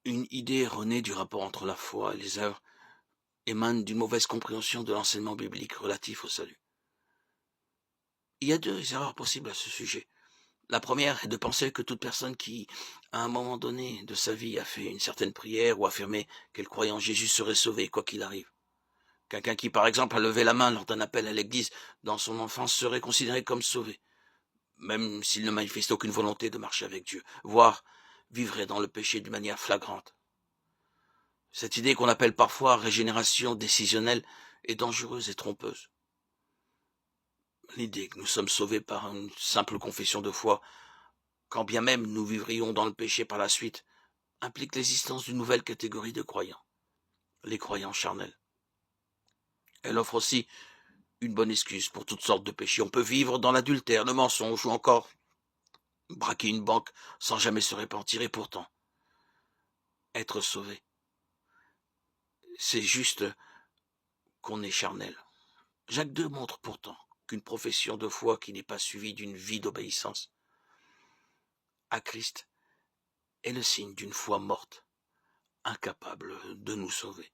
Une idée erronée du rapport entre la foi et les œuvres émane d'une mauvaise compréhension de l'enseignement biblique relatif au salut. Il y a deux erreurs possibles à ce sujet. La première est de penser que toute personne qui, à un moment donné de sa vie, a fait une certaine prière ou affirmé qu'elle croyait en Jésus serait sauvée, quoi qu'il arrive. Quelqu'un qui, par exemple, a levé la main lors d'un appel à l'église dans son enfance serait considéré comme sauvé, même s'il ne manifeste aucune volonté de marcher avec Dieu, voire vivrait dans le péché d'une manière flagrante. Cette idée qu'on appelle parfois régénération décisionnelle est dangereuse et trompeuse. L'idée que nous sommes sauvés par une simple confession de foi, quand bien même nous vivrions dans le péché par la suite, implique l'existence d'une nouvelle catégorie de croyants, les croyants charnels. Elle offre aussi une bonne excuse pour toutes sortes de péchés. On peut vivre dans l'adultère, le mensonge ou encore braquer une banque sans jamais se repentir et pourtant être sauvé. C'est juste qu'on est charnel. Jacques II montre pourtant qu'une profession de foi qui n'est pas suivie d'une vie d'obéissance à Christ est le signe d'une foi morte, incapable de nous sauver.